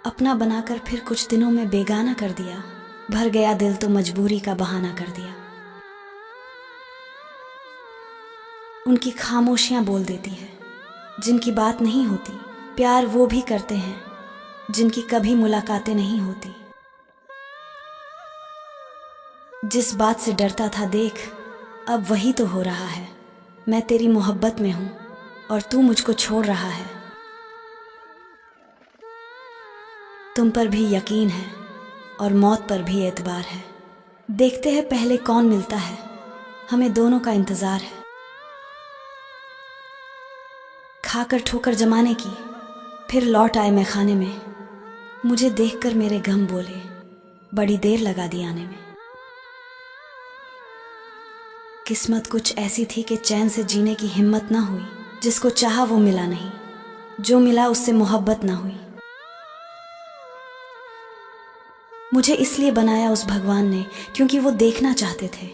अपना बनाकर फिर कुछ दिनों में बेगाना कर दिया। भर गया दिल तो मजबूरी का बहाना कर दिया। उनकी खामोशियां बोल देती है जिनकी बात नहीं होती। प्यार वो भी करते हैं जिनकी कभी मुलाकातें नहीं होती। जिस बात से डरता था देख, अब वही तो हो रहा है। मैं तेरी मोहब्बत में हूं और तू मुझको छोड़ रहा है। तुम पर भी यकीन है और मौत पर भी एतबार है। देखते हैं पहले कौन मिलता है, हमें दोनों का इंतजार है। खाकर ठोकर जमाने की फिर लौट आए मैं खाने में। मुझे देखकर मेरे गम बोले बड़ी देर लगा दी आने में। किस्मत कुछ ऐसी थी कि चैन से जीने की हिम्मत ना हुई। जिसको चाहा वो मिला नहीं, जो मिला उससे मोहब्बत ना हुई। मुझे इसलिए बनाया उस भगवान ने क्योंकि वो देखना चाहते थे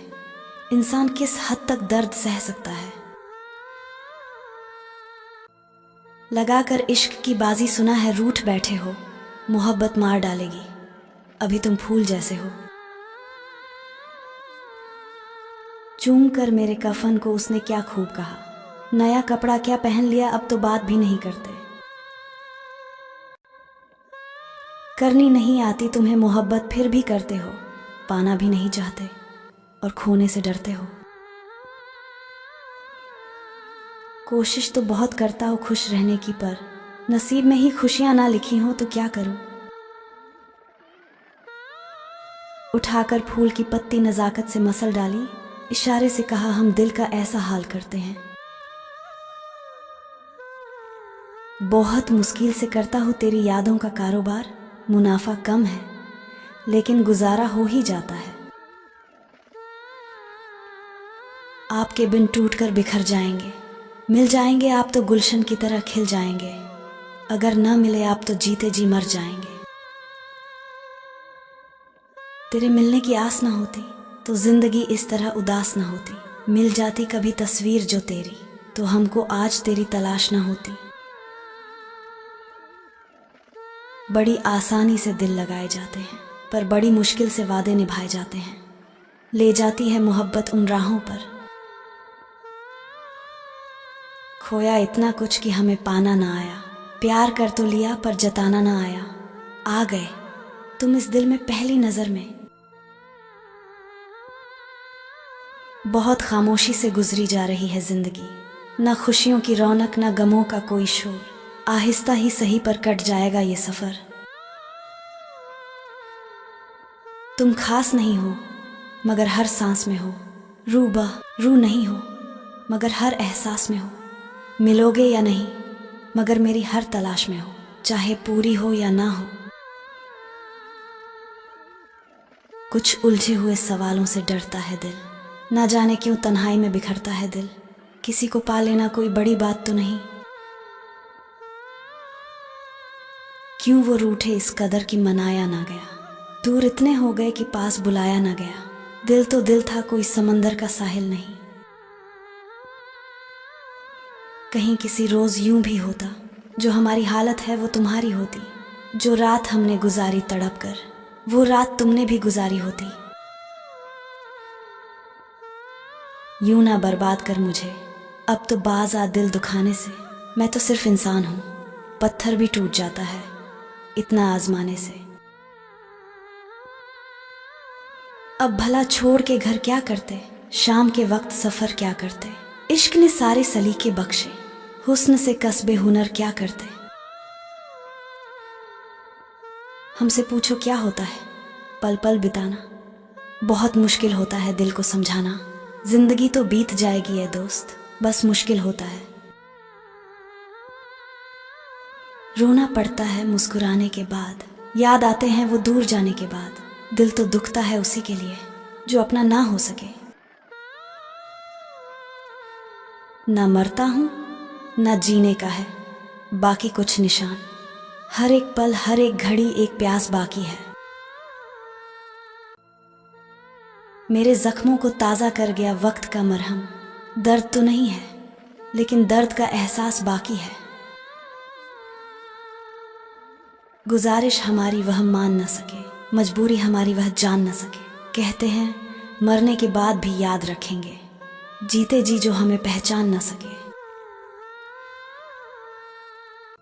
इंसान किस हद तक दर्द सह सकता है। लगाकर इश्क की बाजी सुना है रूठ बैठे हो। मोहब्बत मार डालेगी, अभी तुम फूल जैसे हो। चूम कर मेरे कफन को उसने क्या खूब कहा। नया कपड़ा क्या पहन लिया, अब तो बात भी नहीं करते। करनी नहीं आती तुम्हें मोहब्बत फिर भी करते हो। पाना भी नहीं चाहते और खोने से डरते हो। कोशिश तो बहुत करता हो खुश रहने की, पर नसीब में ही खुशियां ना लिखी हो तो क्या करूं। उठाकर फूल की पत्ती नजाकत से मसल डाली। इशारे से कहा हम दिल का ऐसा हाल करते हैं। बहुत मुश्किल से करता हूं तेरी यादों का कारोबार। मुनाफा कम है लेकिन गुजारा हो ही जाता है। आपके बिन टूट कर बिखर जाएंगे। मिल जाएंगे आप तो गुलशन की तरह खिल जाएंगे। अगर न मिले आप तो जीते जी मर जाएंगे। तेरे मिलने की आस ना होती तो जिंदगी इस तरह उदास ना होती। मिल जाती कभी तस्वीर जो तेरी तो हमको आज तेरी तलाश ना होती। बड़ी आसानी से दिल लगाए जाते हैं पर बड़ी मुश्किल से वादे निभाए जाते हैं। ले जाती है मोहब्बत उन राहों पर। खोया इतना कुछ कि हमें पाना ना आया। प्यार कर तो लिया पर जताना ना आया। आ गए तुम इस दिल में पहली नजर में। बहुत खामोशी से गुजरी जा रही है जिंदगी। ना खुशियों की रौनक ना गमों का कोई शोर। आहिस्ता ही सही पर कट जाएगा ये सफर। तुम खास नहीं हो मगर हर सांस में हो। रू नहीं हो मगर हर एहसास में हो। मिलोगे या नहीं मगर मेरी हर तलाश में हो। चाहे पूरी हो या ना हो। कुछ उलझे हुए सवालों से डरता है दिल। ना जाने क्यों तन्हाई में बिखरता है दिल। किसी को पा लेना कोई बड़ी बात तो नहीं। क्यों वो रूठे इस कदर की मनाया ना गया। दूर इतने हो गए कि पास बुलाया ना गया। दिल तो दिल था कोई समंदर का साहिल नहीं। कहीं किसी रोज यूं भी होता जो हमारी हालत है वो तुम्हारी होती। जो रात हमने गुजारी तड़प कर वो रात तुमने भी गुजारी होती। यूं ना बर्बाद कर मुझे अब तो बाज आ दिल दुखाने से। मैं तो सिर्फ इंसान हूं, पत्थर भी टूट जाता है इतना आजमाने से। अब भला छोड़ के घर क्या करते, शाम के वक्त सफर क्या करते। इश्क ने सारे सलीके बख्शे, हुस्न से कस्बे हुनर क्या करते। हमसे पूछो क्या होता है पल पल बिताना। बहुत मुश्किल होता है दिल को समझाना। जिंदगी तो बीत जाएगी है दोस्त, बस मुश्किल होता है। रोना पड़ता है मुस्कुराने के बाद। याद आते हैं वो दूर जाने के बाद। दिल तो दुखता है उसी के लिए जो अपना ना हो सके। ना मरता हूं ना जीने का है बाकी कुछ निशान। हर एक पल हर एक घड़ी एक प्यास बाकी है। मेरे जख्मों को ताज़ा कर गया वक्त का मरहम। दर्द तो नहीं है लेकिन दर्द का एहसास बाकी है। गुजारिश हमारी वह मान न सके, मजबूरी हमारी वह जान न सके। कहते हैं मरने के बाद भी याद रखेंगे, जीते जी जो हमें पहचान न सके।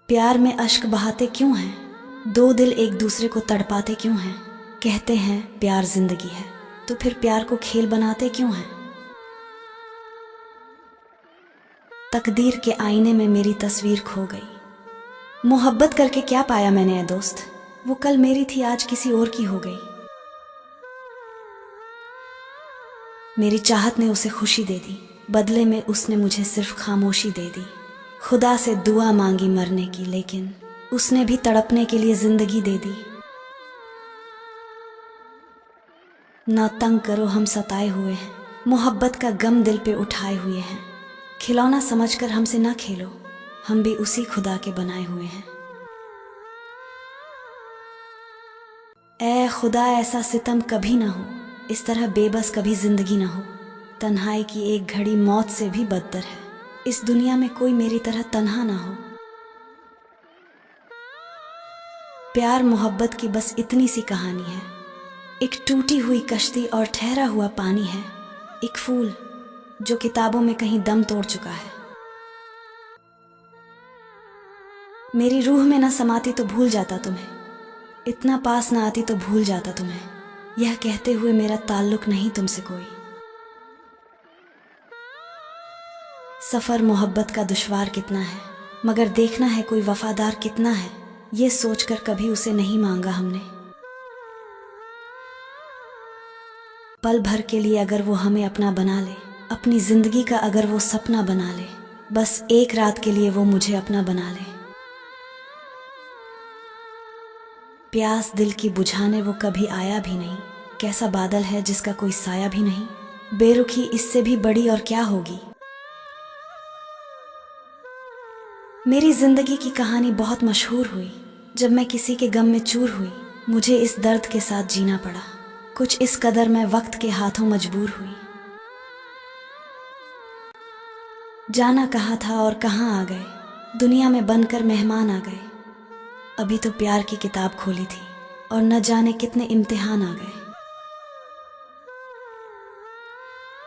प्यार में अश्क बहाते क्यों हैं, दो दिल एक दूसरे को तड़पाते क्यों हैं। कहते हैं प्यार जिंदगी है, तो फिर प्यार को खेल बनाते क्यों हैं। तकदीर के आईने में मेरी तस्वीर खो गई, मोहब्बत करके क्या पाया मैंने ए दोस्त, वो कल मेरी थी आज किसी और की हो गई। मेरी चाहत ने उसे खुशी दे दी, बदले में उसने मुझे सिर्फ खामोशी दे दी। खुदा से दुआ मांगी मरने की, लेकिन उसने भी तड़पने के लिए जिंदगी दे दी। ना तंग करो हम सताए हुए हैं, मोहब्बत का गम दिल पे उठाए हुए हैं। खिलौना समझकर हमसे ना खेलो, हम भी उसी खुदा के बनाए हुए हैं। ऐ खुदा ऐसा सितम कभी ना हो, इस तरह बेबस कभी जिंदगी ना हो। तन्हाई की एक घड़ी मौत से भी बदतर है, इस दुनिया में कोई मेरी तरह तन्हा ना हो। प्यार मोहब्बत की बस इतनी सी कहानी है, एक टूटी हुई कश्ती और ठहरा हुआ पानी है। एक फूल जो किताबों में कहीं दम तोड़ चुका है। मेरी रूह में ना समाती तो भूल जाता तुम्हें, इतना पास ना आती तो भूल जाता तुम्हें। यह कहते हुए मेरा ताल्लुक नहीं तुमसे कोई। सफर मोहब्बत का दुश्वार कितना है, मगर देखना है कोई वफादार कितना है। ये सोचकर कभी उसे नहीं मांगा हमने। पल भर के लिए अगर वो हमें अपना बना ले, अपनी जिंदगी का अगर वो सपना बना ले, बस एक रात के लिए वो मुझे अपना बना ले। प्यास दिल की बुझाने वो कभी आया भी नहीं, कैसा बादल है जिसका कोई साया भी नहीं। बेरुखी इससे भी बड़ी और क्या होगी। मेरी जिंदगी की कहानी बहुत मशहूर हुई, जब मैं किसी के गम में चूर हुई। मुझे इस दर्द के साथ जीना पड़ा, कुछ इस कदर मैं वक्त के हाथों मजबूर हुई। जाना कहाँ था और कहाँ आ गए, दुनिया में बनकर मेहमान आ गए। अभी तो प्यार की किताब खोली थी और न जाने कितने इम्तिहान आ गए।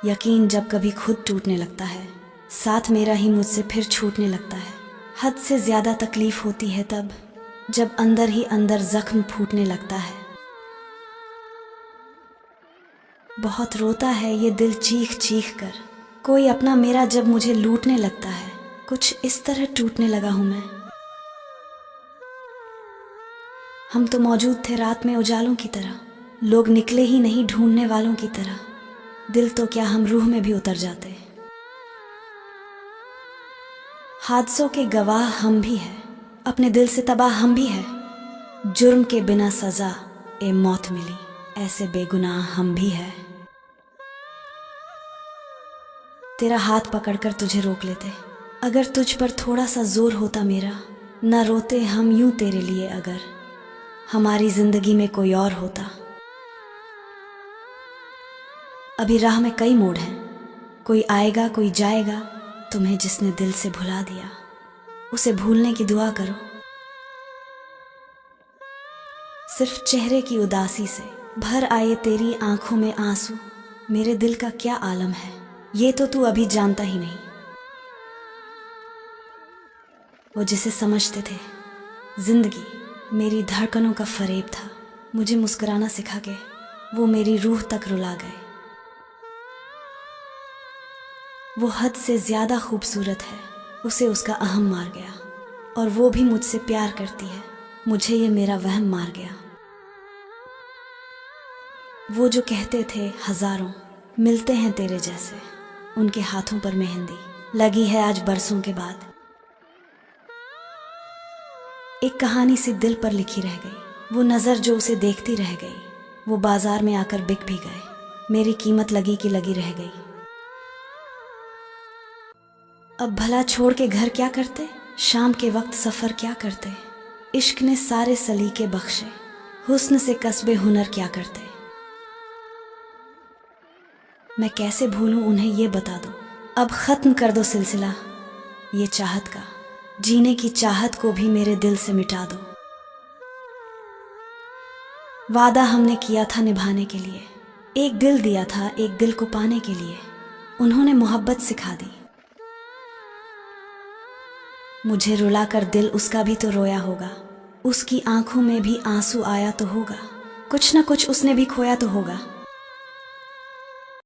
यकीन जब कभी खुद टूटने लगता है, साथ मेरा ही मुझसे फिर छूटने लगता है। हद से ज्यादा तकलीफ होती है तब, जब अंदर ही अंदर जख्म फूटने लगता है। बहुत रोता है ये दिल चीख चीख कर, कोई अपना मेरा जब मुझे लूटने लगता है। कुछ इस तरह टूटने लगा हूं मैं। हम तो मौजूद थे रात में उजालों की तरह, लोग निकले ही नहीं ढूंढने वालों की तरह। दिल तो क्या हम रूह में भी उतर जाते। हादसों के गवाह हम भी हैं, अपने दिल से तबाह हम भी हैं। जुर्म के बिना सजा ए मौत मिली, ऐसे बेगुनाह हम भी हैं। तेरा हाथ पकड़कर तुझे रोक लेते, अगर तुझ पर थोड़ा सा जोर होता मेरा। न रोते हम यूं तेरे लिए, अगर हमारी जिंदगी में कोई और होता। अभी राह में कई मोड़ हैं, कोई आएगा कोई जाएगा। तुम्हें जिसने दिल से भुला दिया, उसे भूलने की दुआ करो। सिर्फ चेहरे की उदासी से भर आए तेरी आंखों में आंसू। मेरे दिल का क्या आलम है, ये तो तू अभी जानता ही नहीं। वो जिसे समझते थे जिंदगी मेरी धड़कनों का फरेब था, मुझे मुस्कुराना सिखा के वो मेरी रूह तक रुला गए। वो हद से ज्यादा खूबसूरत है, उसे उसका अहम मार गया। और वो भी मुझसे प्यार करती है, मुझे ये मेरा वहम मार गया। वो जो कहते थे हजारों मिलते हैं तेरे जैसे, उनके हाथों पर मेहंदी लगी है आज बरसों के बाद। एक कहानी सी दिल पर लिखी रह गई, वो नजर जो उसे देखती रह गई। वो बाजार में आकर बिक भी गए, मेरी कीमत लगी कि लगी रह गई। अब भला छोड़ के घर क्या करते, शाम के वक्त सफर क्या करते। इश्क ने सारे सलीके बख्शे, हुस्न से कस्बे हुनर क्या करते। मैं कैसे भूलूं उन्हें ये बता दो, अब खत्म कर दो सिलसिला ये चाहत का। जीने की चाहत को भी मेरे दिल से मिटा दो। वादा हमने किया था निभाने के लिए, एक दिल दिया था एक दिल को पाने के लिए, उन्होंने मोहब्बत सिखा दी। मुझे रुलाकर दिल उसका भी तो रोया होगा, उसकी आंखों में भी आंसू आया तो होगा, कुछ न कुछ उसने भी खोया तो होगा।